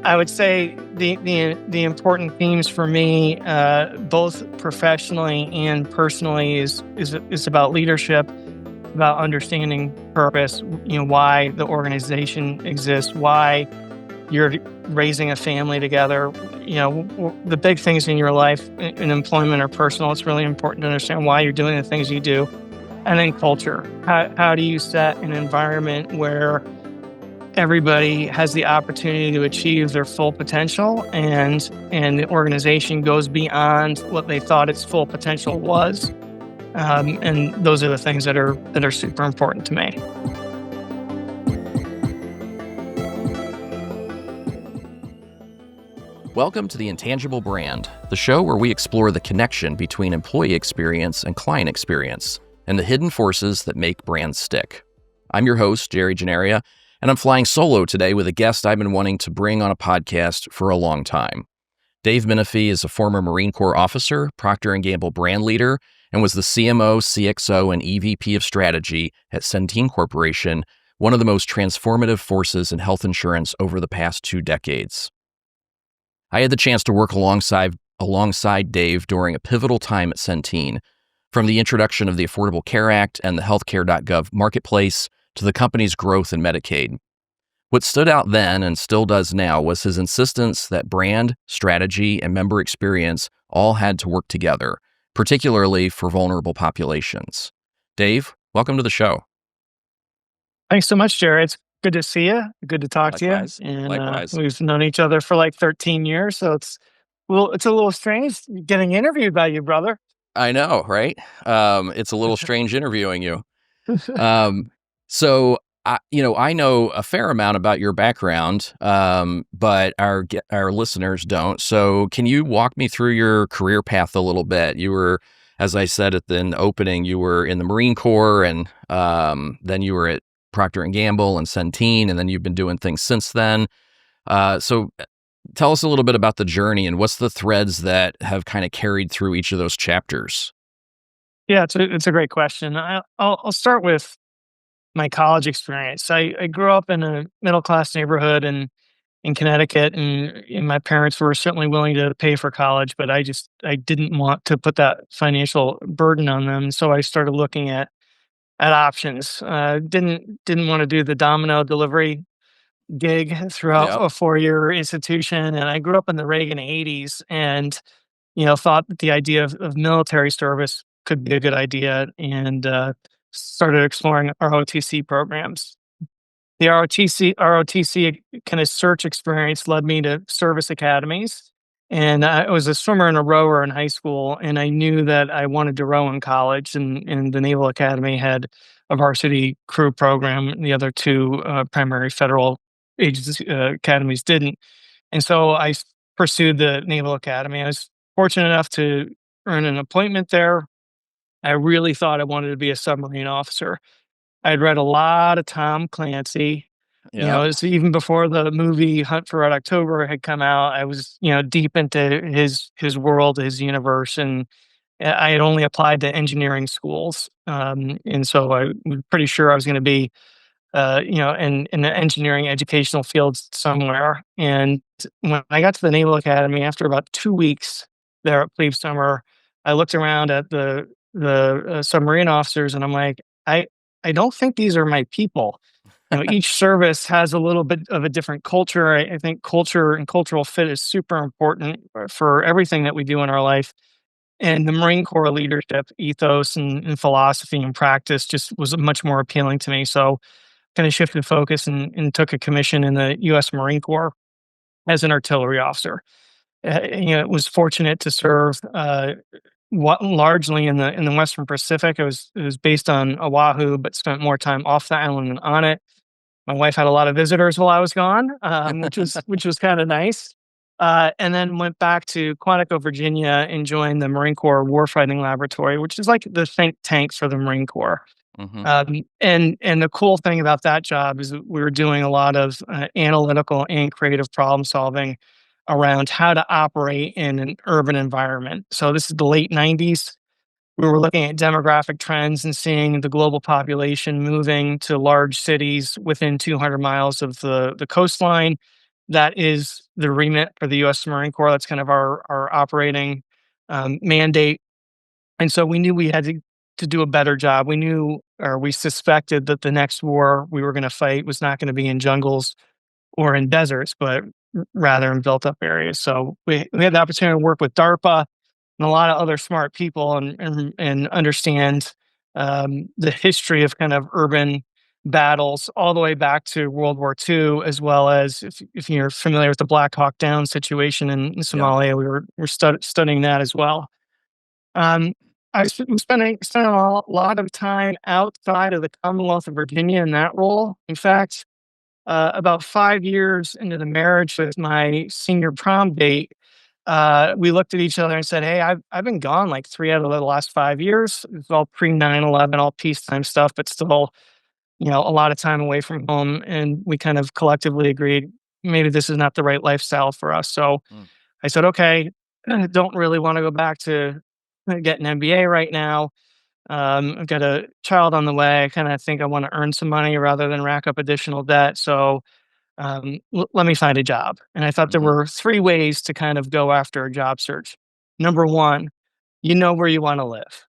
I would say the important themes for me, both professionally and personally, is about leadership, about understanding purpose. Why the organization exists, why you're raising a family together. The big things in your life, in employment or personal. It's really important to understand why you're doing the things you do, and then culture. How do you set an environment where everybody has the opportunity to achieve their full potential, and the organization goes beyond what they thought its full potential was. And those are the things that are super important to me. Welcome to the Intangible Brand, the show where we explore the connection between employee experience and client experience and the hidden forces that make brands stick. I'm your host, Jerry Gennaria, and I'm flying solo today with a guest I've been wanting to bring on a podcast for a long time. Dave Minifie is a former Marine Corps officer, Procter & Gamble brand leader, and was the CMO, CXO, and EVP of strategy at Centine Corporation, one of the most transformative forces in health insurance over the past 2 decades. I had the chance to work alongside Dave during a pivotal time at Centine, from the introduction of the Affordable Care Act and the healthcare.gov marketplace to the company's growth in Medicaid. What stood out then and still does now was his insistence that brand, strategy, and member experience all had to work together, particularly for vulnerable populations. Dave, welcome to the show. Thanks so much, Jared. It's good to see you. Good to talk Likewise. to you. And Likewise. we've known each other for like 13 years, so it's a little strange getting interviewed by you, brother. I know, right? It's a little strange interviewing you. So I know a fair amount about your background, but our listeners don't. So can you walk me through your career path a little bit? You were, as I said at the opening, you were in the Marine Corps, and then you were at Procter & Gamble and Centine, and then you've been doing things since then. So tell us a little bit about the journey and what's the threads that have kind of carried through each of those chapters. Yeah, it's a great question. I'll start with my college experience. I grew up in a middle class neighborhood in Connecticut, and my parents were certainly willing to pay for college, but I didn't want to put that financial burden on them. So I started looking at options. Didn't want to do the domino delivery gig throughout Yep. a 4-year institution, and I grew up in the Reagan '80s, and thought that the idea of military service could be a good idea, and started exploring ROTC programs. The ROTC kind of search experience led me to service academies. And I was a swimmer and a rower in high school, and I knew that I wanted to row in college. And the Naval Academy had a varsity crew program. The other two primary federal agency academies didn't. And so pursued the Naval Academy. I was fortunate enough to earn an appointment there. I really thought I wanted to be a submarine officer. I'd read a lot of Tom Clancy. Yep. It's even before the movie Hunt for Red October had come out. I was, deep into his world, his universe, and I had only applied to engineering schools, and so I was pretty sure I was going to be, in the engineering educational fields somewhere. And when I got to the Naval Academy after about 2 weeks there at Plebe Summer, I looked around at the submarine officers, and I'm like, I don't think these are my people. Each service has a little bit of a different culture. I think culture and cultural fit is super important for everything that we do in our life. And the Marine Corps leadership ethos and philosophy and practice just was much more appealing to me. So kind of shifted focus and took a commission in the U.S. Marine Corps as an artillery officer. Was fortunate to serve largely in the Western Pacific. It was based on Oahu, but spent more time off the island than on it. My wife had a lot of visitors while I was gone, which was kind of nice. And then went back to Quantico, Virginia, and joined the Marine Corps Warfighting Laboratory, which is like the think tank for the Marine Corps. Mm-hmm. And the cool thing about that job is that we were doing a lot of analytical and creative problem solving around how to operate in an urban environment. So this is the late '90s. We were looking at demographic trends and seeing the global population moving to large cities within 200 miles of the coastline. that is the remit for the U.S. Marine Corps. That's kind of our operating mandate. And so we knew we had to do a better job. We knew, or we suspected, that the next war we were going to fight was not going to be in jungles or in deserts, but rather in built up areas. So we had the opportunity to work with DARPA and a lot of other smart people, and understand the history of kind of urban battles all the way back to World War II, as well as, if you're familiar with the Black Hawk Down situation in Yeah. Somalia, we're studying that as well. Um, was spending a lot of time outside of the Commonwealth of Virginia in that role. In fact, about 5 years into the marriage with my senior prom date, we looked at each other and said, "Hey, I've been gone like 3 out of the last 5 years. It's all pre 9/11, all peacetime stuff, but still, a lot of time away from home." And we kind of collectively agreed maybe this is not the right lifestyle for us. So Mm. I said, "Okay, I don't really want to go back to get an MBA right now. I've got a child on the way. I kind of think I want to earn some money rather than rack up additional debt. So let me find a job." And I thought there Mhm. were three ways to kind of go after a job search. Number one, you know where you want to live.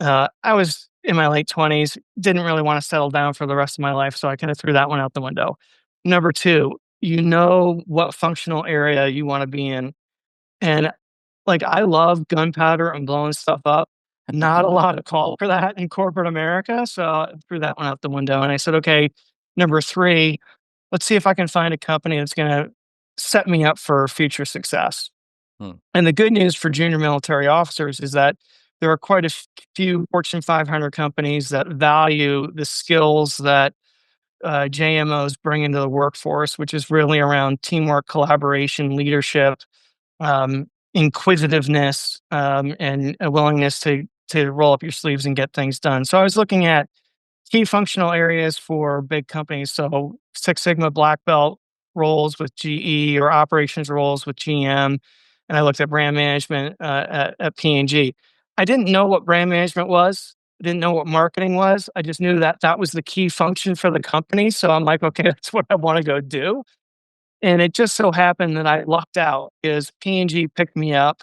I was in my late 20s, didn't really want to settle down for the rest of my life. So I kind of threw that one out the window. Number two, you know what functional area you want to be in. And like, I love gunpowder and blowing stuff up. Not a lot of call for that in corporate America. So I threw that one out the window. And I said, okay, number three, let's see if I can find a company that's going to set me up for future success. Hmm. And the good news for junior military officers is that there are quite a few Fortune 500 companies that value the skills that JMOs bring into the workforce, which is really around teamwork, collaboration, leadership, inquisitiveness, and a willingness to roll up your sleeves and get things done. So I was looking at key functional areas for big companies. So Six Sigma black belt roles with GE, or operations roles with GM. And I looked at brand management at P&G. I didn't know what brand management was. I didn't know what marketing was. I just knew that that was the key function for the company. So I'm like, okay, that's what I want to go do. And it just so happened that I lucked out, is P&G picked me up,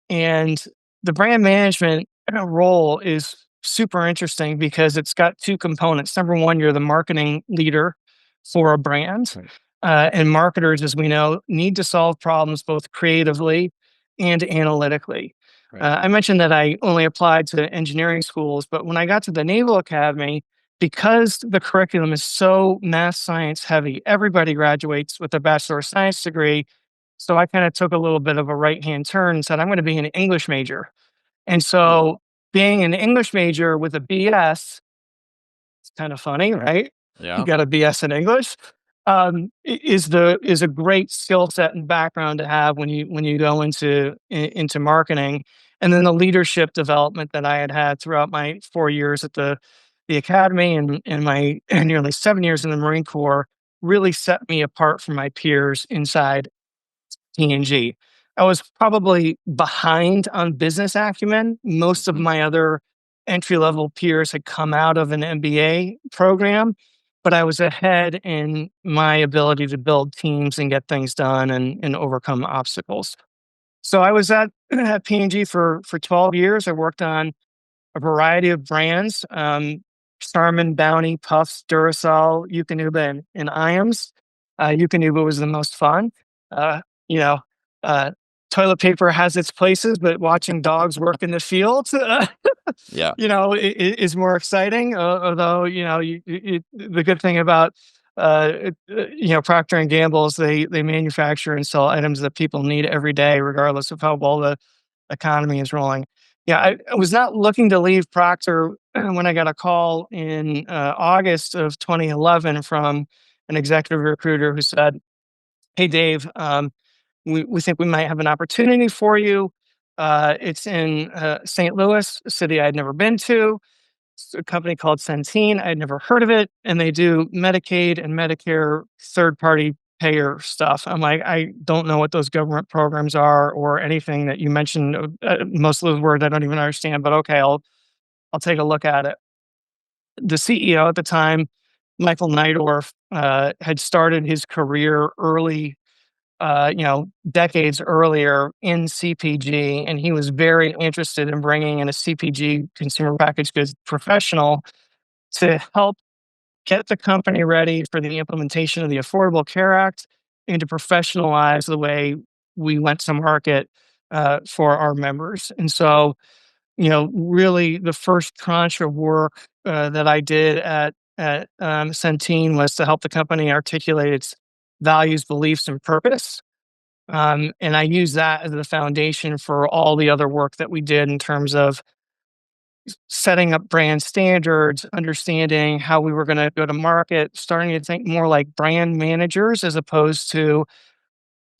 and the brand management role is super interesting because it's got two components. Number one, you're the marketing leader for a brand. Right. And marketers, as we know, need to solve problems both creatively and analytically. Right. I mentioned that I only applied to engineering schools, but when I got to the Naval Academy, because the curriculum is so math science heavy, everybody graduates with a Bachelor of Science degree. So I kind of took a little bit of a right hand turn and said, I'm going to be an English major. And so being an English major with a BS, it's kind of funny, right? You Yeah. got a BS in English. Is a great skill set and background to have when you go into marketing. And then the leadership development that I had throughout my 4 years at the academy, and my nearly 7 years in the Marine Corps really set me apart from my peers inside P&G. I was probably behind on business acumen. Most of Mhm. my other entry level peers had come out of an MBA program, but I was ahead in my ability to build teams and get things done, and overcome obstacles. So I was at P&G for 12 years. I worked on a variety of brands, Charmin, Bounty, Puffs, Duracell, Eukanuba, and Iams. Eukanuba was the most fun. Uh, you know, uh, Toilet paper has its places, but watching dogs work in the fields, Yeah. is more exciting. Although, the good thing about Procter and Gamble is they manufacture and sell items that people need every day, regardless of how well the economy is rolling. Yeah, I was not looking to leave Procter when I got a call in August of 2011 from an executive recruiter who said, "Hey, Dave, we think we might have an opportunity for you. It's in St. Louis, a city I'd never been to. It's a company called Centine. I'd never heard of it, and they do Medicaid and Medicare third party payer stuff." I'm like, I don't know what those government programs are or anything that you mentioned. Most of those words I don't even understand, but okay, I'll take a look at it. The CEO at the time Michael Neidorff had started his career early, decades earlier in CPG, and he was very interested in bringing in a CPG, consumer packaged goods professional, to help get the company ready for the implementation of the Affordable Care Act and to professionalize the way we went to market for our members. And so, really the first tranche of work that I did at Centine was to help the company articulate its values, beliefs, and purpose. And I use that as the foundation for all the other work that we did in terms of setting up brand standards, understanding how we were going to go to market, starting to think more like brand managers as opposed to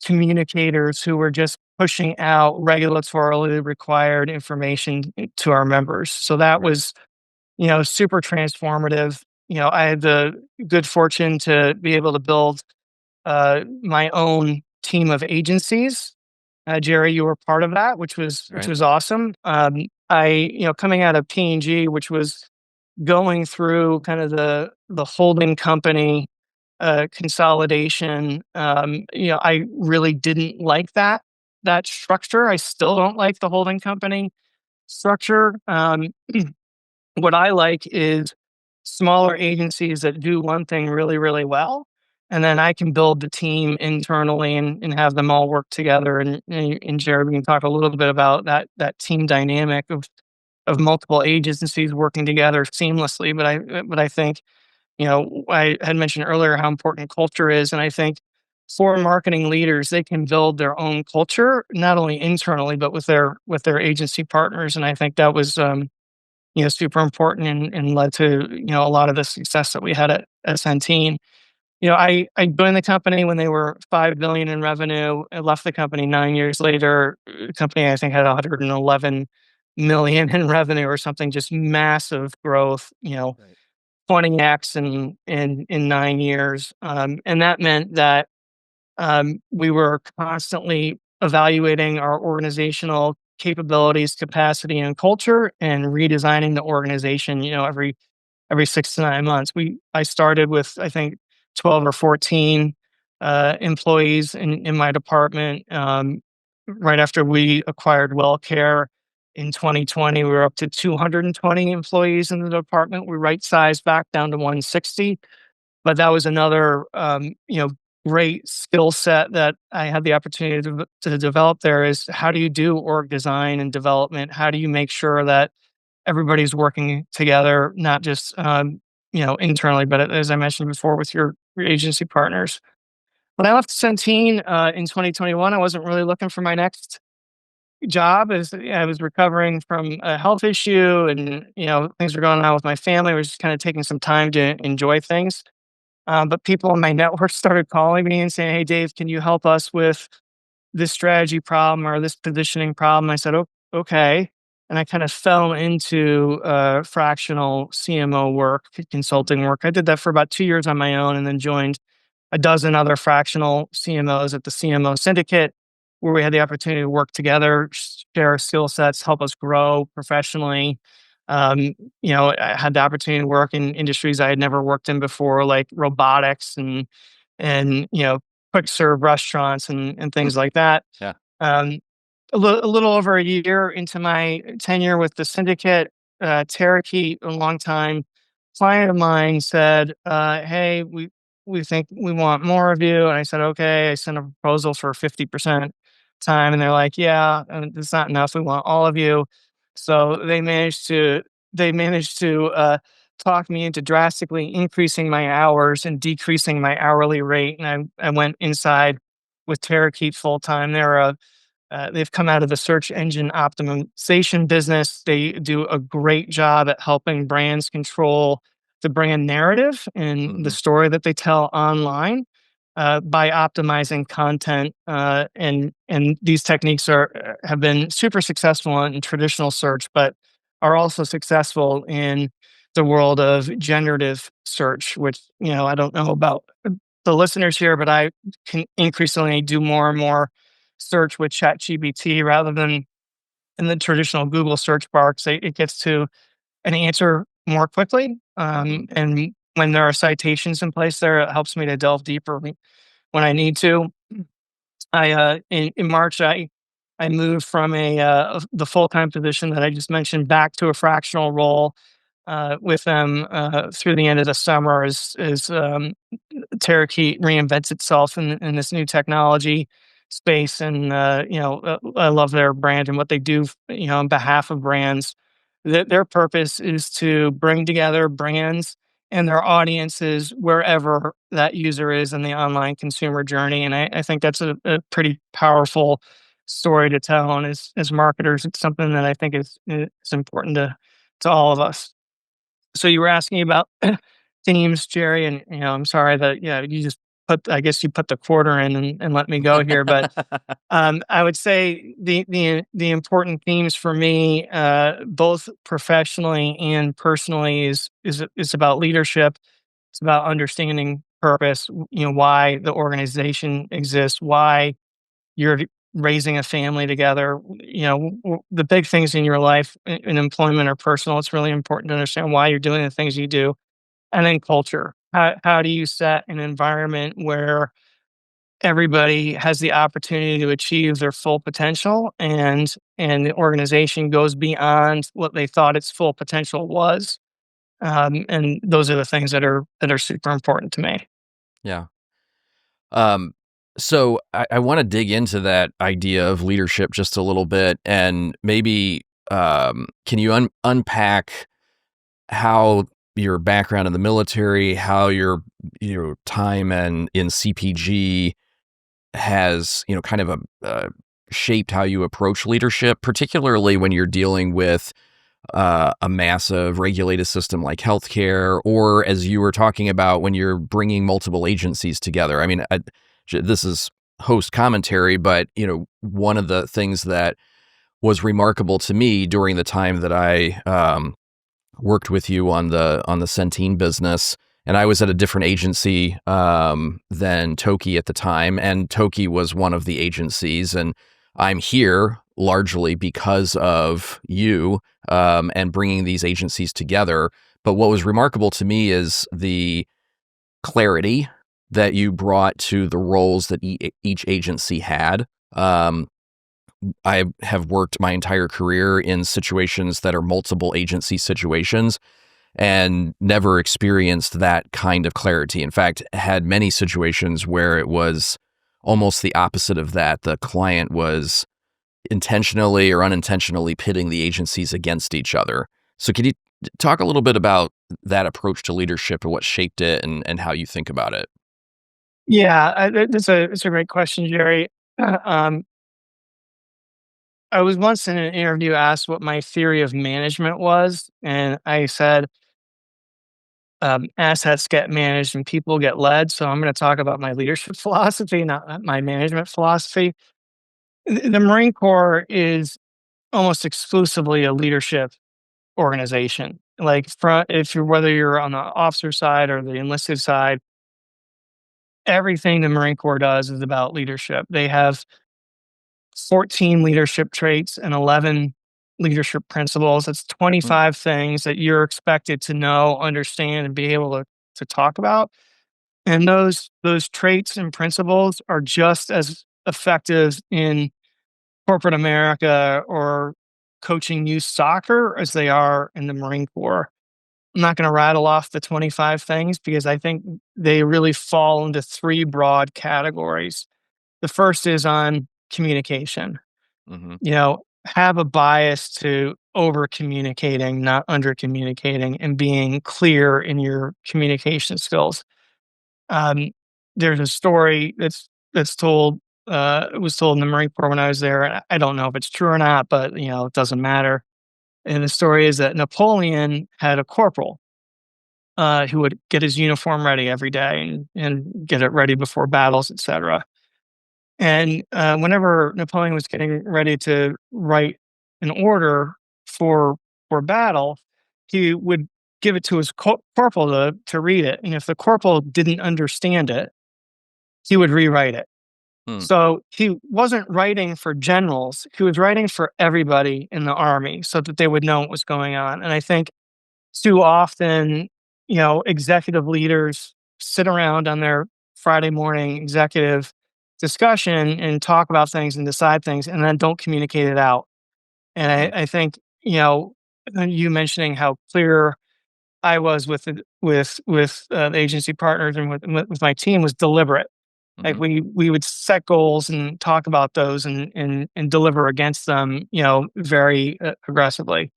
communicators who were just pushing out regulatorily required information to our members. So that Right. was, super transformative. I had the good fortune to be able to build my own team of agencies. Jerry, you were part of that, which Right. was awesome. Coming out of P&G, which was going through kind of the holding company consolidation. I really didn't like that structure. I still don't like the holding company structure. What I like is smaller agencies that do one thing really, really well. And then I can build the team internally and have them all work together. And Jared, we can talk a little bit about that team dynamic of multiple agencies working together seamlessly. But I think, I had mentioned earlier how important culture is. And I think for marketing leaders, they can build their own culture, not only internally, but with their agency partners. And I think that was super important and led to, a lot of the success that we had at Centene. I joined the company when they were 5 billion in revenue. I left the company 9 years later. The company, I think, had 111 million in revenue or something, just massive growth, Right. 20x in 9 years. And that meant that we were constantly evaluating our organizational capabilities, capacity, and culture, and redesigning the organization. Every 6 to 9 months. I started with, I think, 12 or 14 employees in my department. Right after we acquired WellCare in 2020, we were up to 220 employees in the department. We right sized back down to 160, but that was another great skill set that I had the opportunity to develop there. Is how do you do org design and development? How do you make sure that everybody's working together, not just internally, but as I mentioned before, with your agency partners. When I left Centene in 2021, I wasn't really looking for my next job. As I was recovering from a health issue, and things were going on with my family. I was just kind of taking some time to enjoy things. But people in my network started calling me and saying, "Hey, Dave, can you help us with this strategy problem or this positioning problem?" I said, "Oh, okay." And I kind of fell into fractional CMO work, consulting work. I did that for about 2 years on my own, and then joined a dozen other fractional CMOs at the CMO syndicate, where we had the opportunity to work together, share our skill sets, help us grow professionally. I had the opportunity to work in industries I had never worked in before, like robotics and quick serve restaurants and things like that. Yeah. Um, a little over a year into my tenure with the syndicate, Tarakeet, a longtime client of mine, said, "Hey, we think we want more of you." And I said, "Okay." I sent a proposal for 50% time, and they're like, "Yeah, it's not enough. We want all of you." So they managed to talk me into drastically increasing my hours and decreasing my hourly rate, and I went inside with Tarakeet full time. They've come out of the search engine optimization business. They do a great job at helping brands control the brand narrative and the Hmm. story that they tell online by optimizing content. And these techniques have been super successful in traditional search, but are also successful in the world of generative search, which I don't know about the listeners here, but I can increasingly do more and more search with ChatGPT rather than in the traditional Google search bar, 'cause it gets to an answer more quickly, Hmm. and when there are citations in place there, it helps me to delve deeper when I need to. In March, I moved from the full-time position that I just mentioned back to a fractional role with them through the end of the summer as Cherokee reinvents itself in this new technology space. And I love their brand and what they do, on behalf of brands. Their purpose is to bring together brands and their audiences wherever that user is in the online consumer journey. And I think that's a pretty powerful story to tell. And as marketers, it's something that I think is important to all of us. So you were asking about themes, Jerry, and I'm sorry that you just I guess you put the quarter in and let me go here, but I would say the important themes for me, both professionally and personally, is about leadership. It's about understanding purpose. Why the organization exists, why you're raising a family together. The big things in your life, in employment or personal. It's really important to understand why you're doing the things you do, and then culture. How do you set an environment where everybody has the opportunity to achieve their full potential, and the organization goes beyond what they thought its full potential was. And those are the things that are super important to me. Yeah. Um, so I want to dig into that idea of leadership just a little bit, and maybe can you unpack how your background in the military, how your time and in CPG has kind of shaped how you approach leadership, particularly when you're dealing with a massive regulated system like healthcare, or as you were talking about, when you're bringing multiple agencies together. I mean, this is host commentary, but one of the things that was remarkable to me during the time that I worked with you on the Centine business, and I was at a different agency than Toki at the time, and Toki was one of the agencies, and I'm here largely because of you and bringing these agencies together. But what was remarkable to me is the clarity that you brought to the roles that each agency had. I have worked my entire career in situations that are multiple agency situations and never experienced that kind of clarity. In fact, had many situations where it was almost the opposite of that. The client was intentionally or unintentionally pitting the agencies against each other. So could you talk a little bit about that approach to leadership and what shaped it and how you think about it? Yeah, it's a great question, Jerry. Um, I was once in an interview asked what my theory of management was, and I said, assets get managed and people get led. So I'm going to talk about my leadership philosophy, not my management philosophy. The Marine Corps is almost exclusively a leadership organization. Like, if you're whether you're on the officer side or the enlisted side, everything the Marine Corps does is about leadership. They have 14 leadership traits and 11 leadership principles. It's Mm, 25 things that you're expected to know, understand, and be able to talk about. And those traits and principles are just as effective in corporate America or coaching youth soccer as they are in the Marine Corps. I'm not going to rattle off the 25 things because I think they really fall into three broad categories. The first is on communication. mhm, Have a bias to over communicating, not under communicating, and being clear in your communication skills. Um, there's a story that's told. It was told in the Marine Corps when I was there. And I don't know if it's true or not, but it doesn't matter. And the story is that Napoleon had a corporal who would get his uniform ready every day and get it ready before battles, etc. And whenever Napoleon was getting ready to write an order for battle, he would give it to his corporal to read it. And if the corporal didn't understand it, he would rewrite it. mm, So he wasn't writing for generals; he was writing for everybody in the army, so that they would know what was going on. And I think too often executive leaders sit around on their Friday morning executive discussion and talk about things and decide things and then don't communicate it out. And Mm, I think, you mentioning how clear I was with the agency partners and with my team was deliberate. Like mhm. we would set goals and talk about those and deliver against them, very aggressively.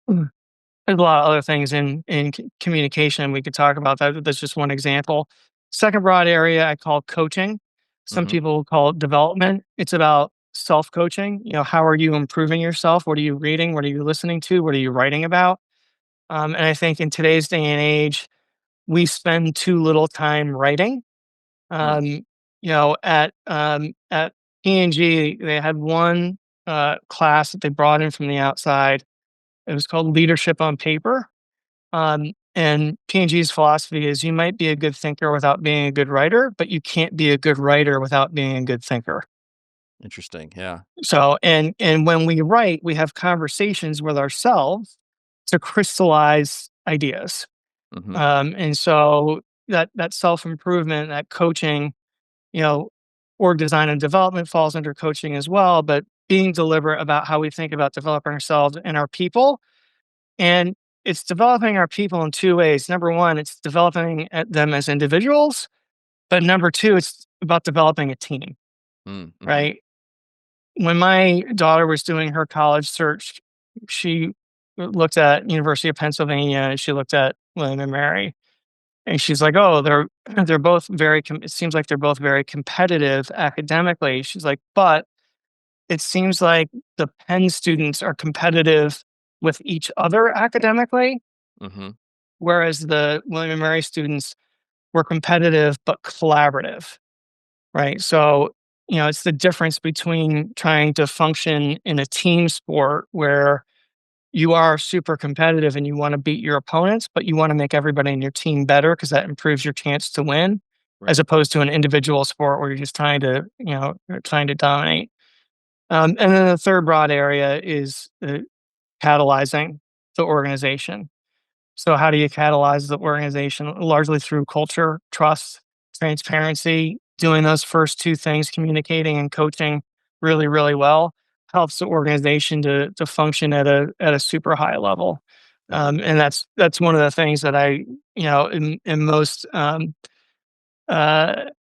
Mm. There's a lot of other things in communication we could talk about. That's just one example. Second broad area I call coaching. Some Mhm. people call it development. It's about self coaching. How are you improving yourself? What are you reading? What are you listening to? What are you writing about? And I think in today's day and age, we spend too little time writing. Mm. At P&G, they had one class that they brought in from the outside. It was called Leadership on Paper. And P&G's philosophy is you might be a good thinker without being a good writer, but you can't be a good writer without being a good thinker. Interesting. Yeah. So, and when we write, we have conversations with ourselves to crystallize ideas. Mhm. And so that self improvement, that coaching, you know, org design and development falls under coaching as well. But being deliberate about how we think about developing ourselves and our people, and it's developing our people in two ways. Number one, it's developing them as individuals, but number two, it's about developing a team. Mm, mhm. Right? When my daughter was doing her college search, she looked at University of Pennsylvania and she looked at William and Mary. And she's like, "Oh, they're both very it seems like they're both very competitive academically." She's like, "But it seems like the Penn students are competitive with each other academically, Mhm. whereas the William and Mary students were competitive but collaborative." Right? So, it's the difference between trying to function in a team sport where you are super competitive and you want to beat your opponents, but you want to make everybody in your team better because that improves your chance to win, as Right. opposed to an individual sport where you're just trying to dominate. And then the third broad area is catalyzing the organization. So, how do you catalyze the organization? Largely through culture, trust, transparency. Doing those first two things, communicating and coaching really, really well, helps the organization to function at a super high level. Yeah. And that's one of the things that I am most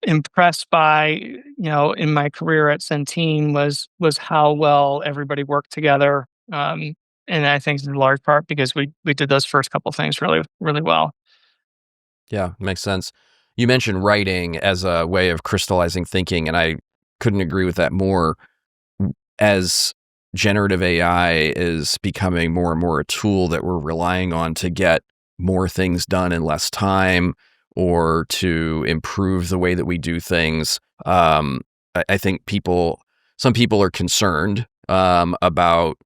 impressed by in my career at Centine was how well everybody worked together. And I think in large part because we did those first couple things really, really well. Yeah, makes sense. You mentioned writing as a way of crystallizing thinking, and I couldn't agree with that more. As generative AI is becoming more and more a tool that we're relying on to get more things done in less time or to improve the way that we do things, I think some people are concerned about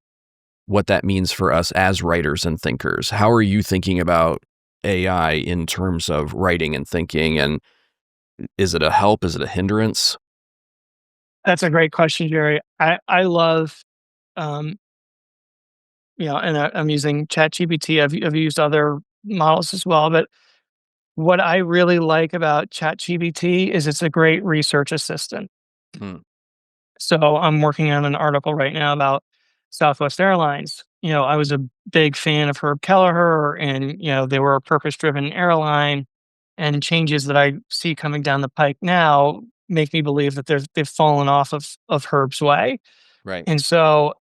what that means for us as writers and thinkers. How are you thinking about AI in terms of writing and thinking? And is it a help? Is it a hindrance? That's a great question, Jerry. I love um, and I'm using ChatGPT. I've used other models as well, but what I really like about ChatGPT is it's a great research assistant. Mm, So I'm working on an article right now about Southwest Airlines. I was a big fan of Herb Kelleher, and they were a purpose-driven airline. And changes that I see coming down the pike now make me believe that they've fallen off of Herb's way. right. And so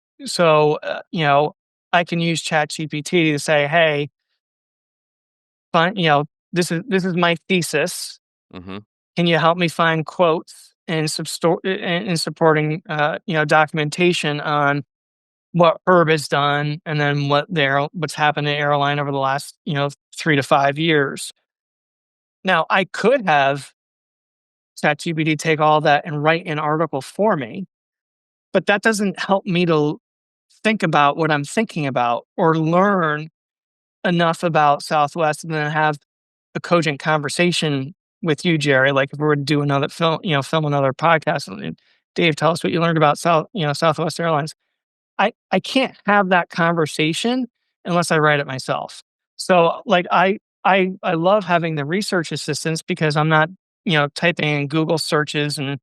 I can use ChatGPT to say, "Hey, find, this is my thesis. Hmm. Can you help me find quotes and and supporting documentation on what Herb has done, and then what's happened in airline over the last 3 to 5 years." Now, I could have ChatGPT take all that and write an article for me, but that doesn't help me to think about what I'm thinking about or learn enough about Southwest and then have a cogent conversation with you, Jerry. Like if we were to do another film another podcast, and Dave, tell us what you learned about Southwest Airlines. I can't have that conversation unless I write it myself. So, like, I love having the research assistance because I'm not, typing in Google searches and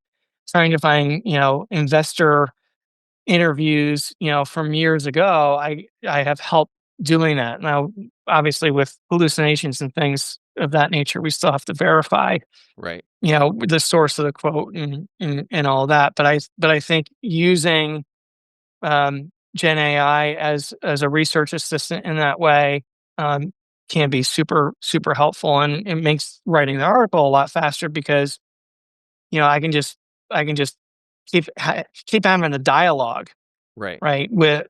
trying to find, investor interviews, from years ago. I have help doing that. Now, obviously with hallucinations and things of that nature, we still have to verify, Right. the source of the quote and all that. But I think using Gen AI as a research assistant in that way, um, can be super, super helpful, and it makes writing the article a lot faster because, I can just keep having a dialogue, Right. right, with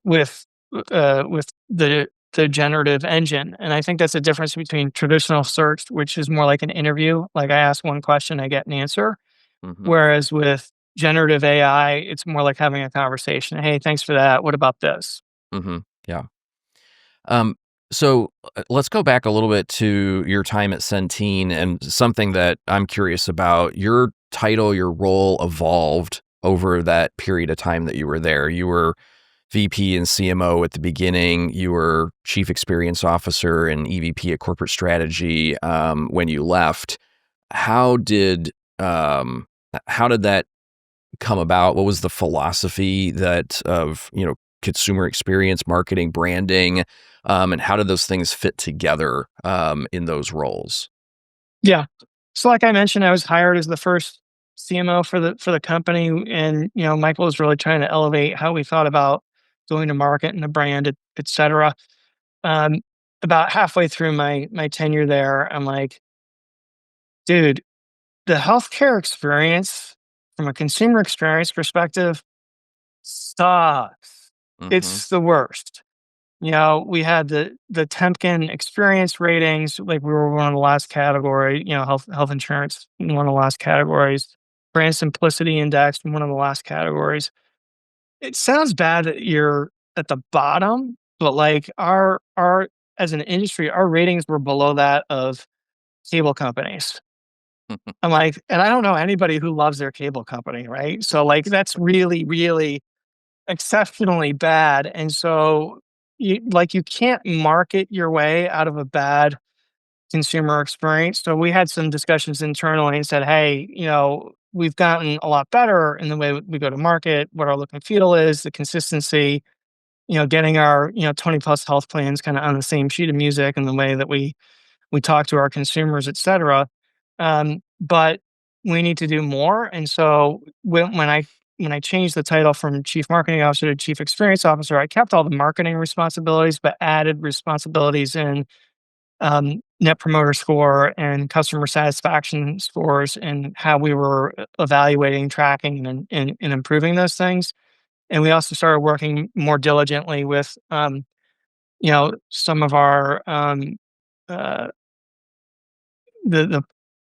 the generative engine. And I think that's the difference between traditional search, which is more like an interview, like I ask one question, I get an answer, Hmm. whereas with generative AI, it's more like having a conversation. "Hey, thanks for that. What about this?" Hmm. Yeah. Um, so let's go back a little bit to your time at Centine and something that I'm curious about. Your title, your role evolved over that period of time that you were there. You were VP and CMO at the beginning. You were Chief Experience Officer and EVP at Corporate Strategy when you left. How did um, how did that come about? What was the philosophy that of consumer experience, marketing, branding, and how did those things fit together in those roles? Yeah. So like I mentioned, I was hired as the first CMO for the company, and Michael was really trying to elevate how we thought about going to market and the brand, et cetera. Um, about halfway through my tenure there, I'm like, dude, the healthcare experience from a consumer experience perspective sucks. Hmm. It's the worst. We had the Temkin experience ratings, like we were one of the last category, health insurance, one of the last categories. Brand simplicity index, one of the last categories. It sounds bad that you're at the bottom, but like our as an industry, our ratings were below that of cable companies. I'm like, and I don't know anybody who loves their cable company, right? So like that's really, really exceptionally bad. And so you can't market your way out of a bad consumer experience. So we had some discussions internally and said, hey, we've gotten a lot better in the way we go to market, what our look and feel is, the consistency, getting our, 20 plus health plans kind of on the same sheet of music and the way that we talk to our consumers, et cetera. But we need to do more. And so when I changed the title from chief marketing officer to chief experience officer, I kept all the marketing responsibilities, but added responsibilities in net promoter score and customer satisfaction scores and how we were evaluating, tracking, and improving those things. And we also started working more diligently with, some of our uh, the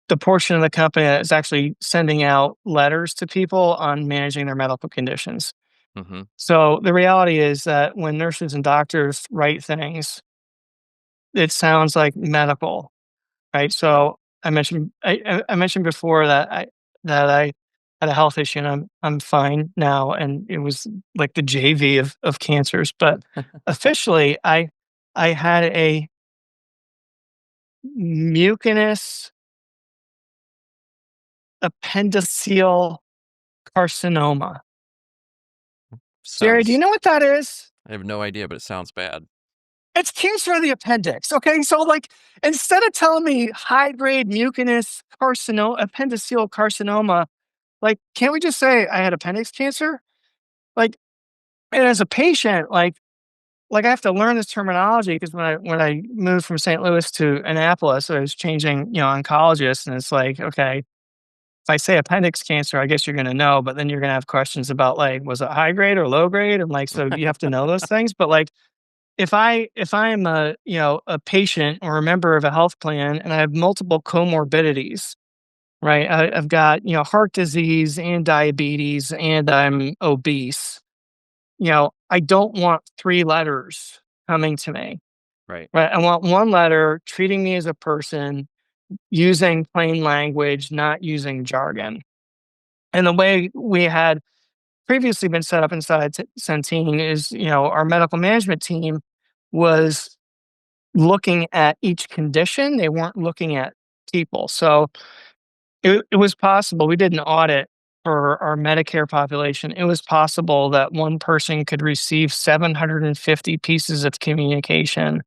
the portion of the company that is actually sending out letters to people on managing their medical conditions. Hmm. So the reality is that when nurses and doctors write things, it sounds like medical, right? Right. So I mentioned before that I had a health issue and I'm fine now, and it was like the JV of cancers, but officially I had a mucinous appendiceal carcinoma. Jerry, do you Sounds. know what that is? I have no idea, but it sounds bad. It's cancer of the appendix. Okay. So, like, instead of telling me high grade mucinous carcinoma, appendiceal carcinoma, like, can't we just say I had appendix cancer? Like, and as a patient, like I have to learn this terminology because when I moved from St. Louis to Annapolis, I was changing, oncologists, and it's like, okay, if I say appendix cancer, I guess you're going to know, but then you're going to have questions about like, was it high grade or low grade? And like, so you have to know those things. But like, if I'm a patient or a member of a health plan and I have multiple comorbidities, right? I've got heart disease and diabetes and I'm obese. I don't want three letters coming to me, Right. right? I want one letter treating me as a person, using plain language, not using jargon. And the way we had previously been set up inside Centene is, our medical management team was looking at each condition. They weren't looking at people. So it was possible. We did an audit for our Medicare population. It was possible that one person could receive 750 pieces of communication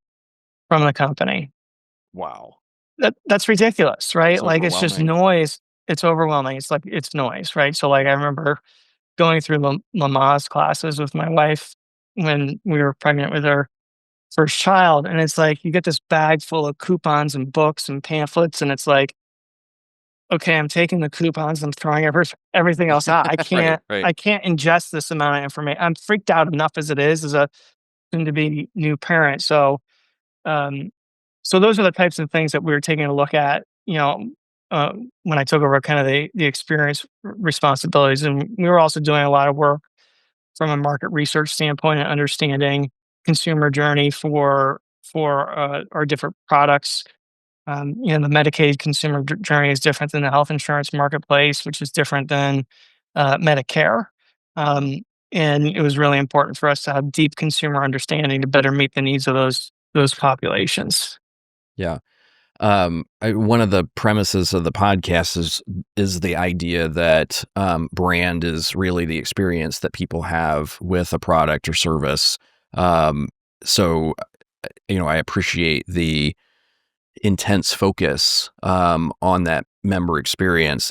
from the company. Wow. That's ridiculous, That's right? Like, it's just overwhelming. noise. It's overwhelming. It's like it's noise, right? So, like, I remember going through Lamaze classes with my wife when we were pregnant with our first child, and it's like you get this bag full of coupons and books and pamphlets, and it's like, okay, I'm taking the coupons, I'm throwing everything else out. I Right, can't right. I can't ingest this amount of information. I'm freaked out enough as it is as a soon to be new parent. Um, so those are the types of things that we were taking a look at, when I took over kind of the experience responsibilities. And we were also doing a lot of work from a market research standpoint and understanding consumer journey for our different products. The Medicaid consumer journey is different than the health insurance marketplace, which is different than Medicare. Um, and it was really important for us to have deep consumer understanding to better meet the needs of those populations. Yeah. One of the premises of the podcast is the idea that brand is really the experience that people have with a product or service. Um, so, I appreciate the intense focus on that member experience.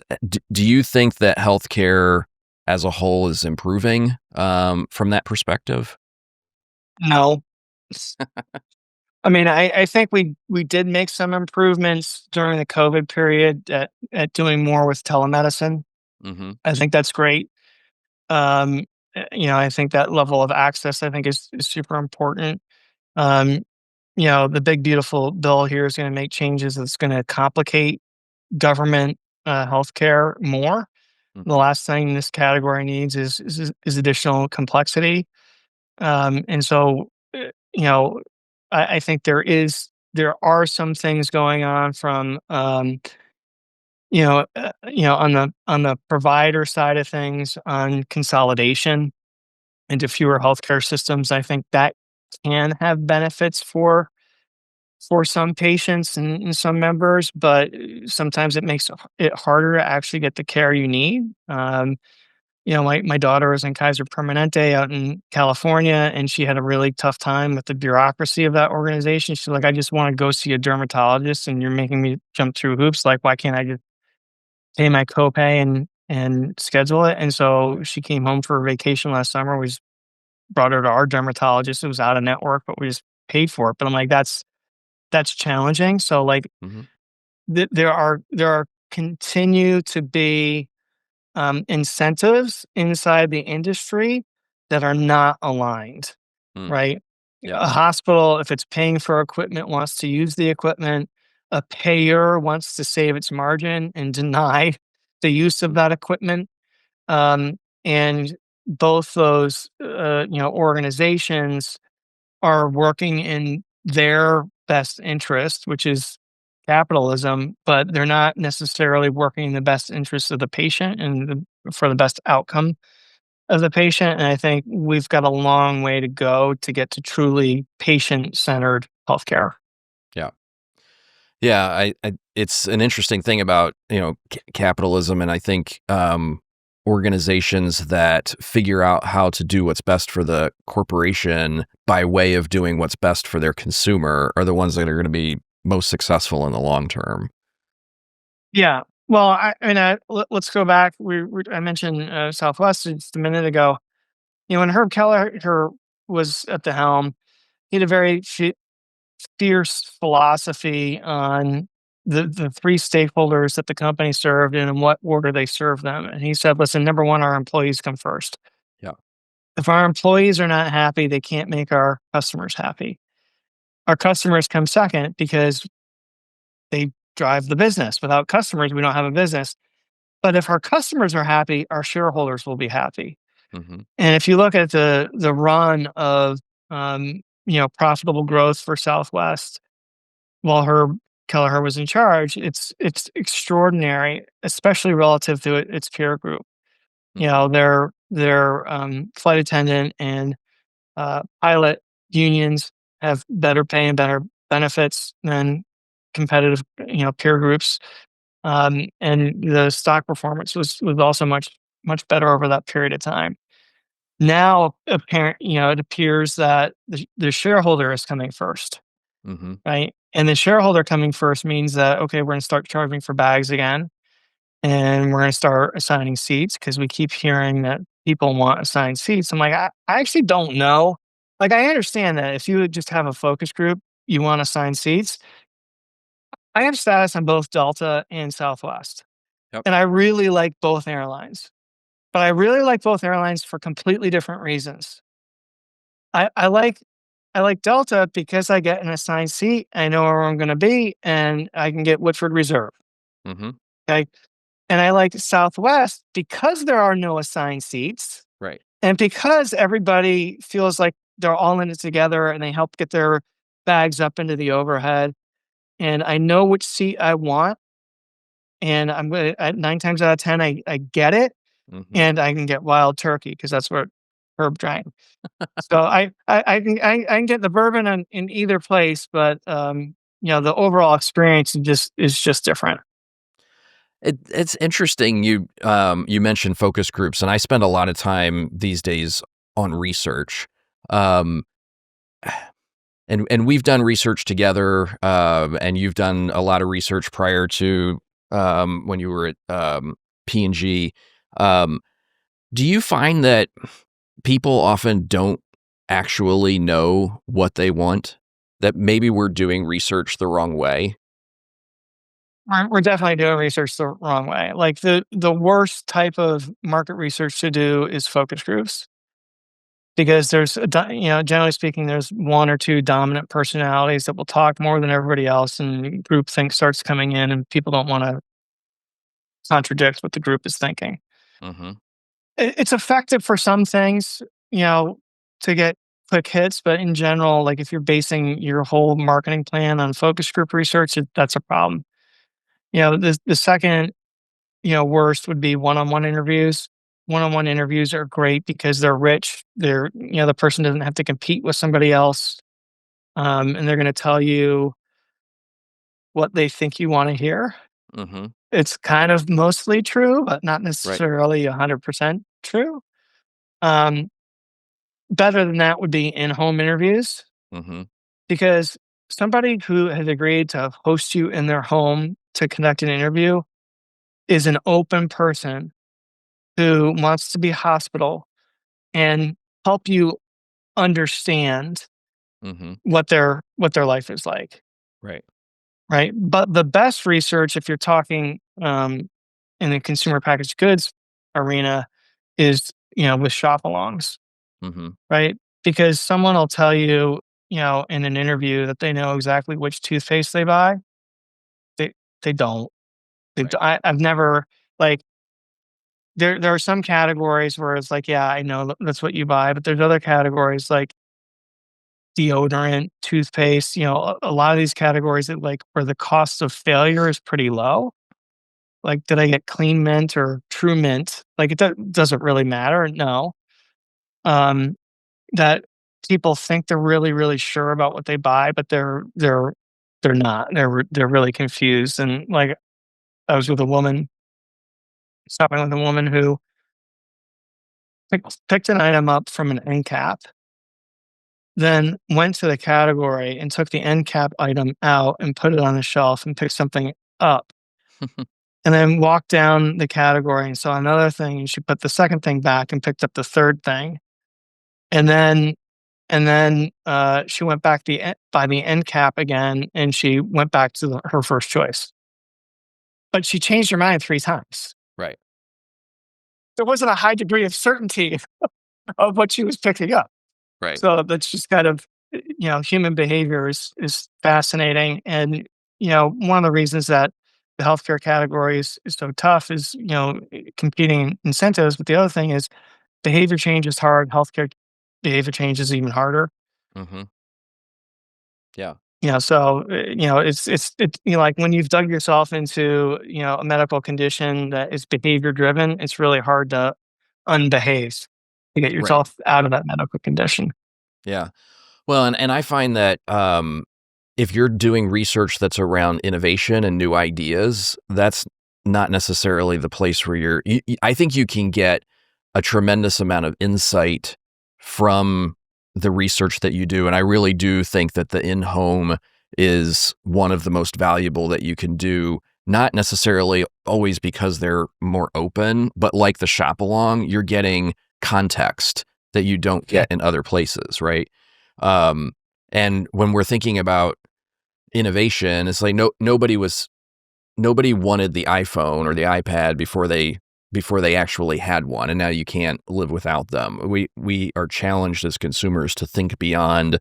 Do you think that healthcare as a whole is improving from that perspective? No, I mean, I think we did make some improvements during the COVID period at doing more with telemedicine. Hmm. I think that's great. Um, I think that level of access, I think, is super important. Um, the big beautiful bill here is going to make changes that's going to complicate government healthcare more. The Hmm. last thing this category needs is additional complexity. And so, I think there are some things going on from on the provider side of things on consolidation into fewer healthcare systems. I think that can have benefits for some patients and some members, but sometimes it makes it harder to actually get the care you need. My daughter was in Kaiser Permanente out in California, and she had a really tough time with the bureaucracy of that organization. She's like, "I just want to go see a dermatologist, and you're making me jump through hoops. Like, why can't I just pay my copay and schedule it?" And so she came home for a vacation last summer. We just brought her to our dermatologist. It was out of network, but we just paid for it. But I'm like, that's challenging. So like, Hmm. there are continue to be incentives inside the industry that are not aligned, Mm. right? Yeah. A hospital, if it's paying for equipment, wants to use the equipment. A payer wants to save its margin and deny the use of that equipment. And both those, organizations are working in their best interest, which is capitalism, but they're not necessarily working in the best interest of the patient and for the best outcome of the patient. And I think we've got a long way to go to get to truly patient centered healthcare. Yeah. Yeah, it's an interesting thing about capitalism, and I think organizations that figure out how to do what's best for the corporation by way of doing what's best for their consumer are the ones that are going to be most successful in the long term. Yeah. Well, I mean, let's go back. I mentioned Southwest just a minute ago. When Herb Kelleher was at the helm, he had a very fierce philosophy on the three stakeholders that the company served and in what order they serve them. And he said, listen, number one, our employees come first. Yeah. If our employees are not happy, they can't make our customers happy. Our customers come second because they drive the business. Without customers, we don't have a business. But if our customers are happy, our shareholders will be happy. Hmm. And if you look at the run of profitable growth for Southwest, while Herb Kelleher was in charge, it's extraordinary, especially relative to its peer group. Hmm. Their flight attendant and pilot unions have better pay and better benefits than competitive, peer groups. And the stock performance was also much better over that period of time. Now, it appears that the shareholder is coming first, Mm-hmm. right? And the shareholder coming first means that, okay, we're going to start charging for bags again, and we're going to start assigning seats because we keep hearing that people want assigned seats. I'm like, I actually don't know. Like, I understand that if you would just have a focus group, you want assigned seats. I have status on both Delta and Southwest, Yep. and I really like both airlines. But I really like both airlines for completely different reasons. I, I like I like Delta because I get an assigned seat. I know where I'm going to be, and I can get Woodford Reserve. Mm-hmm. Okay, and I like Southwest because there are no assigned seats, Right. and because everybody feels like they're all in it together, and they help get their bags up into the overhead. And I know which seat I want, and I'm going to, at 9 times out of 10, I get it, Mm-hmm. and I can get wild turkey because that's what Herb drank. So I can get the bourbon in either place, but the overall experience is just different. It's interesting you mentioned focus groups, and I spend a lot of time these days on research. Um, and we've done research together, and you've done a lot of research prior to when you were at P&G. Um, do you find that people often don't actually know what they want? That maybe we're doing research the wrong way? We're definitely doing research the wrong way. Like the worst type of market research to do is focus groups because generally speaking, there's one or two dominant personalities that will talk more than everybody else, and groupthink starts coming in, and people don't want to contradict what the group is thinking. Mm-hmm. It's effective for some things, you know, to get quick hits, but in general, like if you're basing your whole marketing plan on focus group research, that's a problem. The second, worst would be one-on-one interviews. One-on-one interviews are great because they're rich. The person doesn't have to compete with somebody else, and they're going to tell you what they think you want to hear. Mm-hmm. It's kind of mostly true, but not Right. necessarily 100% true. Um, Better than that would be in-home interviews Mm-hmm. because somebody who has agreed to host you in their home to conduct an interview is an open person who wants to be hospital and help you understand Mm-hmm. what their life is like, Right. right? But the best research, if you're talking in the consumer packaged goods arena, is with shop alongs, Mm-hmm. right? Because someone will tell you, in an interview that they know exactly which toothpaste they buy. They they don't. Right. I've never like there are some categories where it's like, yeah, I know that's what you buy, but there's other categories like deodorant, toothpaste, a lot of these categories that like where the cost of failure is pretty low. Like, did I get clean mint or true mint? Like, doesn't really matter. No. Um, that people think they're really, really sure about what they buy, but they're not. They're really confused. And like, I was with a woman, shopping with a woman who picked an item up from an end cap, then went to the category and took the end cap item out and put it on the shelf and picked something up. And then walked down the category and saw another thing, and she put the second thing back and picked up the third thing. And then she went back by the end cap again, and she went back to her first choice. But she changed her mind 3 times. Right. There wasn't a high degree of certainty of what she was picking up. Right. So that's just kind of, human behavior is fascinating. And, one of the reasons that the healthcare category is so tough is, competing incentives. But the other thing is behavior change is hard. Healthcare behavior change is even harder. Mm-hmm. Yeah. So, like when you've dug yourself into, a medical condition that is behavior driven, it's really hard to unbehave to get Right. yourself out of that medical condition. Yeah. Well, and I find that if you're doing research that's around innovation and new ideas, that's not necessarily the place where I think you can get a tremendous amount of insight from the research that you do. And I really do think that the in-home is one of the most valuable that you can do, not necessarily always because they're more open, but like the shop along, you're getting context that you don't get in other places, right? And when we're thinking about innovation, it's like nobody wanted the iPhone or the iPad before they actually had one, and now you can't live without them. We are challenged as consumers to think beyond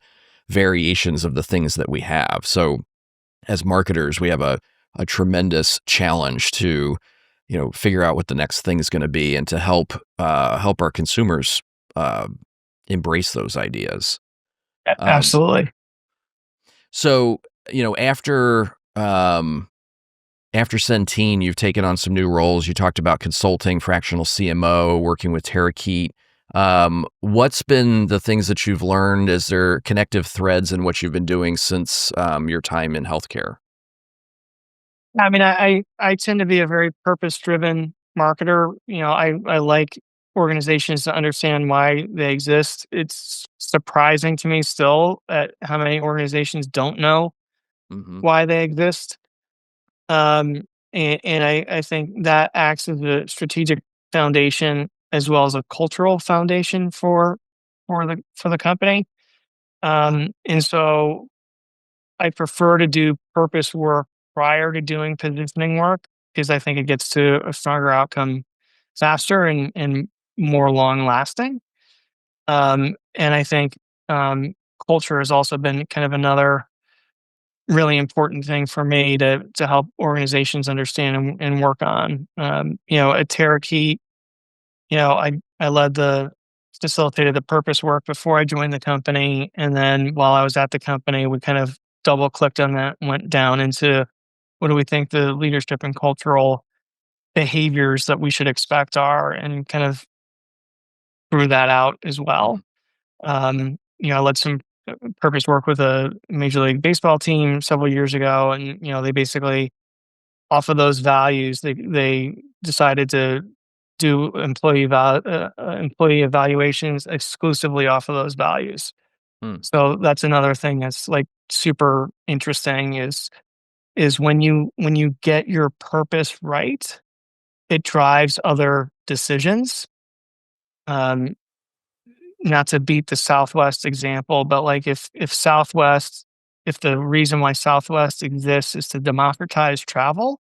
variations of the things that we have. So as marketers, we have a tremendous challenge to, figure out what the next thing is going to be and to help our consumers uh, embrace those ideas. Um, Absolutely. so, after Centine, you've taken on some new roles. You talked about consulting, fractional CMO, working with Terrakeet. What's been the things that you've learned? Is there connective threads in what you've been doing since your time in healthcare? I mean, I tend to be a very purpose-driven marketer. I like organizations to understand why they exist. It's surprising to me still at how many organizations don't know Hmm. why they exist. Um, and I think that acts as a strategic foundation as well as a cultural foundation for the company. And so I prefer to do purpose work prior to doing positioning work because I think it gets to a stronger outcome faster and more long lasting. And I think um, culture has also been kind of another really important thing for me to help organizations understand and work on. At Terrakeet, I led the facilitated the purpose work before I joined the company, and then while I was at the company, we kind of double clicked on that, and went down into what do we think the leadership and cultural behaviors that we should expect are, and kind of threw that out as well. I led some purpose work with a Major League Baseball team several years ago, and they basically off of those values, they decided to do employee evaluations exclusively off of those values. Hmm. So that's another thing that's like super interesting is when you get your purpose right, it drives other decisions. Um, Not to beat the Southwest example, but like if the reason why Southwest exists is to democratize travel,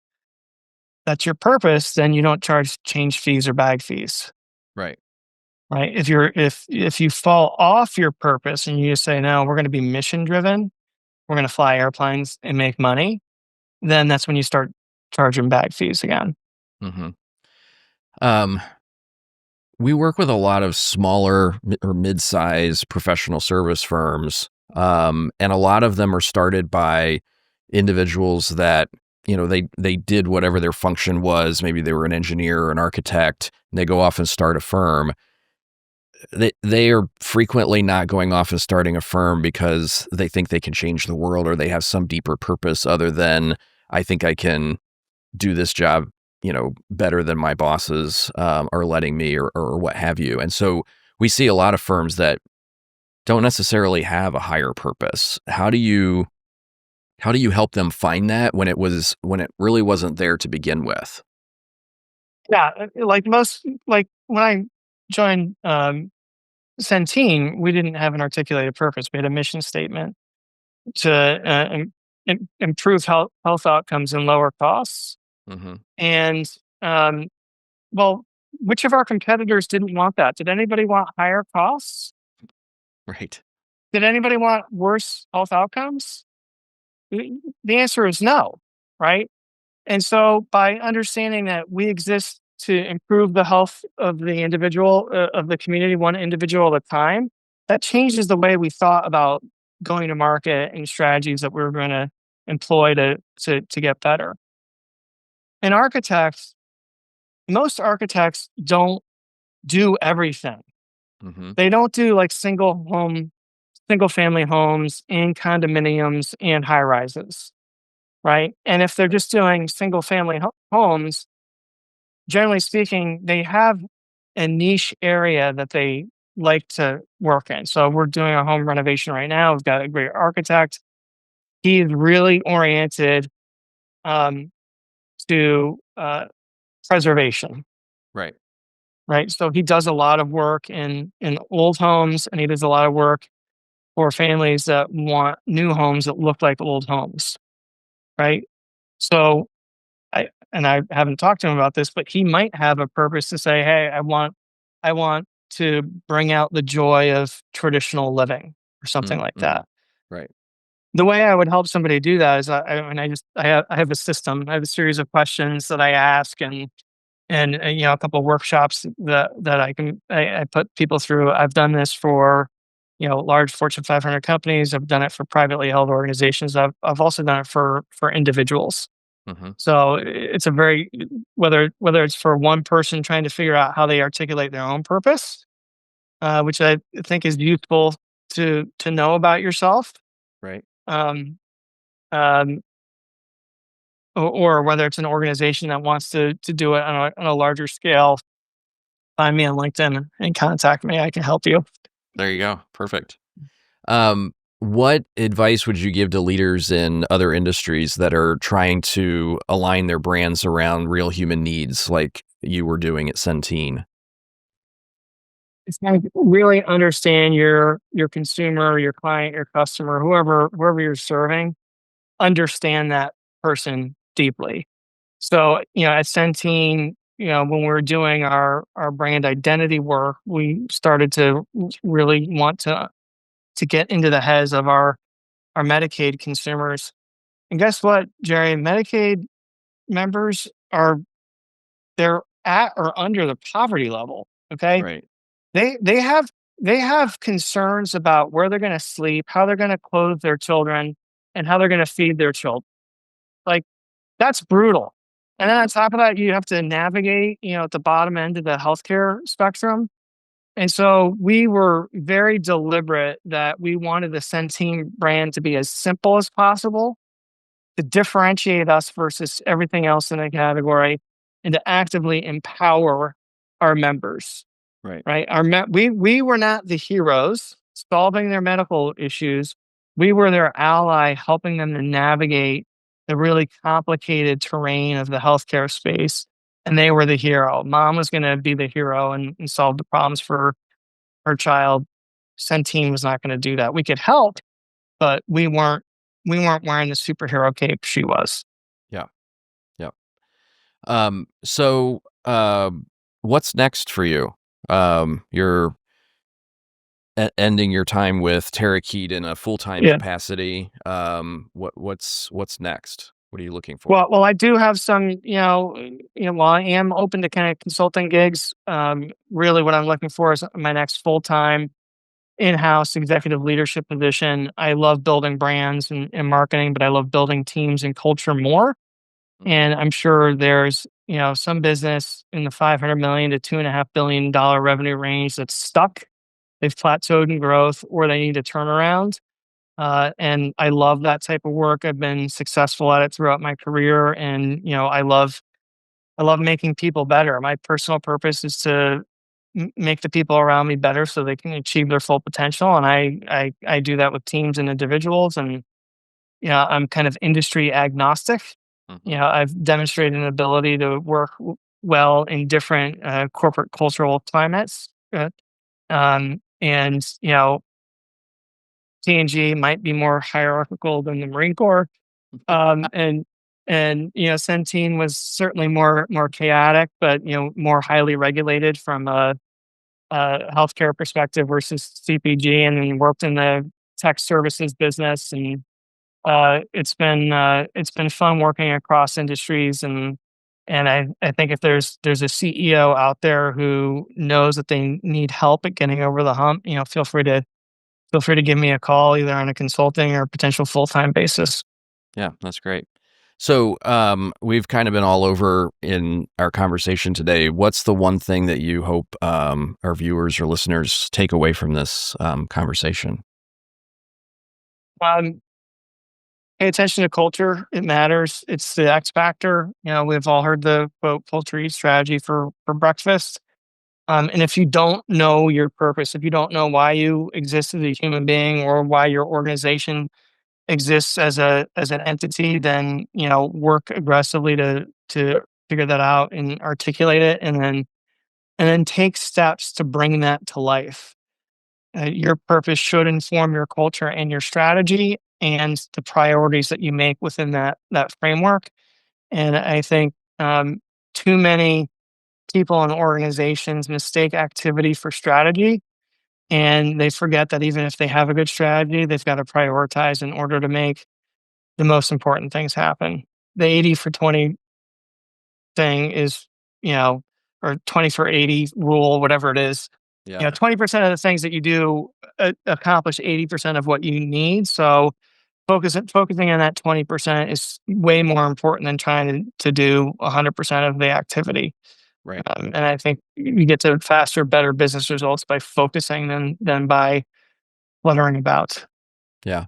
that's your purpose, then you don't charge change fees or bag fees, Right. right? If you fall off your purpose and you just say, no, we're going to be mission driven, we're going to fly airplanes and make money, then that's when you start charging bag fees again. Hmm. Um, we work with a lot of smaller or mid-size professional service firms, and a lot of them are started by individuals that they did whatever their function was. Maybe they were an engineer or an architect, and they go off and start a firm. They are frequently not going off and starting a firm because they think they can change the world or they have some deeper purpose other than I think I can do this job, better than my bosses are letting me or what have you. And so we see a lot of firms that don't necessarily have a higher purpose. How do you help them find that when it really wasn't there to begin with? Yeah, like when I joined Centene, we didn't have an articulated purpose. We had a mission statement to improve health outcomes and lower costs. Hmm. And um, well, which of our competitors didn't want that? Did anybody want higher costs? Right. Did anybody want worse health outcomes? The answer is no, right? And so by understanding that we exist to improve the health of the individual, of the community, one individual at a time, that changes the way we thought about going to market and strategies that we were going to employ to get better. And most architects don't do everything. Hmm. They don't do like single home single family homes and condominiums and high rises, right? And if they're just doing single family homes, generally speaking, they have a niche area that they like to work in. So we're doing a home renovation right now. We've got a great architect. He's really oriented um, to preservation, Right. right? So he does a lot of work in old homes, and he does a lot of work for families that want new homes that look like old homes, right? So I haven't talked to him about this, but he might have a purpose to say, "Hey, I want to bring out the joy of traditional living," or something like Mm-hmm. that. Right. The way I would help somebody do that is I have a system. I have a series of questions that I ask, and a couple of workshops that I put people through. I've done this for large Fortune 500 companies. I've done it for privately held organizations. I've also done it for individuals. Mm-hmm. So it's a very whether it's for one person trying to figure out how they articulate their own purpose, which I think is useful to know about yourself, Right. um, um, or whether it's an organization that wants to do it on a larger scale. Find me on LinkedIn and contact me. I can help you. There you go. Perfect. What advice would you give to leaders in other industries that are trying to align their brands around real human needs, like you were doing at Centine? It's like really understand your consumer, your client, your customer, whoever you're serving. Understand that person deeply. So, at Centene, when we were doing our brand identity work, we started to really want to get into the heads of our Medicaid consumers. And guess what, Jerry? Medicaid members they're at or under the poverty level. Okay. Right. They have concerns about where they're gonna sleep, how they're gonna clothe their children, and how they're gonna feed their children. Like, that's brutal. And then on top of that, you have to navigate, at the bottom end of the healthcare spectrum. And so we were very deliberate that we wanted the Centene brand to be as simple as possible to differentiate us versus everything else in the category and to actively empower our members, Right. right? We were not the heroes solving their medical issues. We were their ally, helping them to navigate the really complicated terrain of the healthcare space. And they were the hero. Mom was going to be the hero and solve the problems for her child. Centene was not going to do that. We could help, but we weren't wearing the superhero cape she was. Yeah. Yeah. What's next for you? You're ending your time with Tarakeet in a full-time Yeah. capacity. What's next? What are you looking for? Well, I do have some, while I am open to kind of consulting gigs, really what I'm looking for is my next full-time in-house executive leadership position. I love building brands and marketing, but I love building teams and culture more. Mhm. And I'm sure there's, some business in the 500 million to $2.5 billion revenue range that's stuck. They've plateaued in growth, or they need a turnaround. And I love that type of work. I've been successful at it throughout my career, and I love making people better. My personal purpose is to make the people around me better so they can achieve their full potential, and I do that with teams and individuals. And I'm kind of industry agnostic. Mhm. I've demonstrated an ability to work well in different corporate cultural climates. And TNG might be more hierarchical than the Marine Corps. And Centene was certainly more chaotic, but more highly regulated from a healthcare perspective versus CPG, and then worked in the tech services business. And it's been fun working across industries. And I think if there's a CEO out there who knows that they need help at getting over the hump, feel free to give me a call either on a consulting or potential full-time basis. Yeah, that's great. So, we've kind of been all over in our conversation today. What's the one thing that you hope our viewers or listeners take away from this conversation? Um, Pay attention to culture. It matters. It's the X factor. We've all heard the quote, "culture eats strategy for breakfast." And if you don't know your purpose, if you don't know why you exist as a human being or why your organization exists as an entity, then work aggressively to figure that out and articulate it, and then take steps to bring that to life. Your purpose should inform your culture and your strategy and the priorities that you make within that framework. And I think too many people and organizations mistake activity for strategy, and they forget that even if they have a good strategy, they've got to prioritize in order to make the most important things happen. The 80 for 20 thing is, you know, or 20 for 80 rule, whatever it is. Yeah. 20% of the things that you do accomplish 80% of what you need. So focusing on that 20% is way more important than trying to do 100% of the activity. Right. And I think you get to faster, better business results by focusing than by fluttering about. Yeah.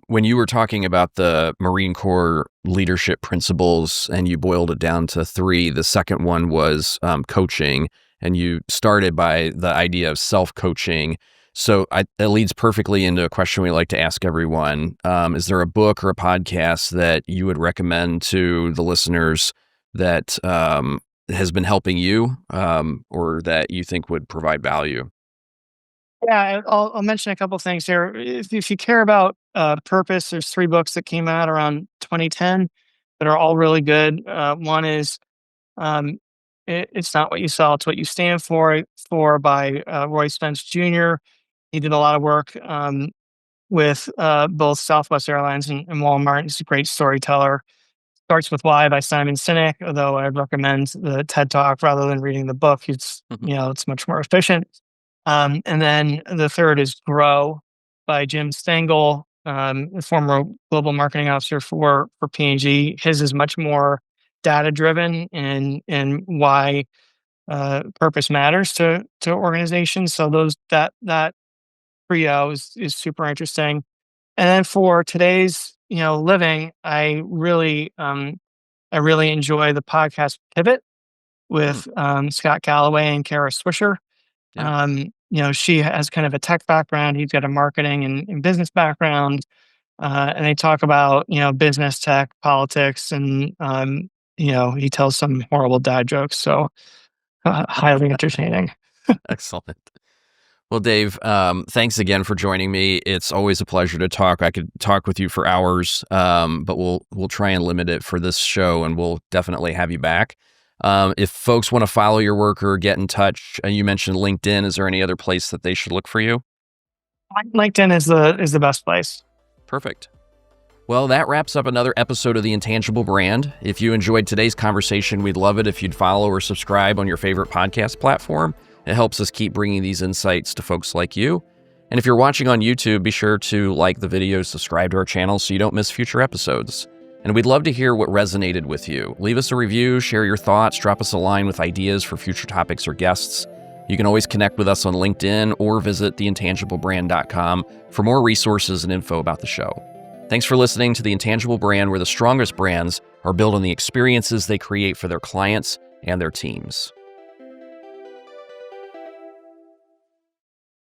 When you were talking about the Marine Corps leadership principles and you boiled it down to three, the second one was coaching, and you started by the idea of self-coaching. So that leads perfectly into a question we like to ask everyone. Is there a book or a podcast that you would recommend to the listeners that has been helping you or that you think would provide value? Yeah, I'll mention a couple things here. If you care about purpose, there's three books that came out around 2010 that are all really good. One is um, "It's Not What You Sell, It's What You Stand For" by Roy Spence Jr. He did a lot of work with both Southwest Airlines and Walmart. He's a great storyteller. Starts with Why by Simon Sinek, although I'd recommend the TED Talk rather than reading the book. It's much more efficient. And then the third is Grow by Jim Stengel, the former global marketing officer for P&G. His is much more data driven and why purpose matters to organizations. So that trio is super interesting. And then for today's living, I really enjoy the podcast Pivot Mm, with Scott Galloway and Kara Swisher. yeah. She has kind of a tech background. He's got a marketing and business background. And they talk about, business, tech, politics, and, he tells some horrible dad jokes. So highly entertaining. Excellent. Well, Dave, thanks again for joining me. It's always a pleasure to talk. I could talk with you for hours, but we'll try and limit it for this show, and we'll definitely have you back. If folks want to follow your work or get in touch, you mentioned LinkedIn. Is there any other place that they should look for you? LinkedIn is the best place. Perfect. Well, that wraps up another episode of The Intangible Brand. If you enjoyed today's conversation, we'd love it if you'd follow or subscribe on your favorite podcast platform. It helps us keep bringing these insights to folks like you. And if you're watching on YouTube, be sure to like the video, subscribe to our channel so you don't miss future episodes. And we'd love to hear what resonated with you. Leave us a review, share your thoughts, drop us a line with ideas for future topics or guests. You can always connect with us on LinkedIn or visit theintangible.brand.com for more resources and info about the show. Thanks for listening to The Intangible Brand, where the strongest brands are built on the experiences they create for their clients and their teams.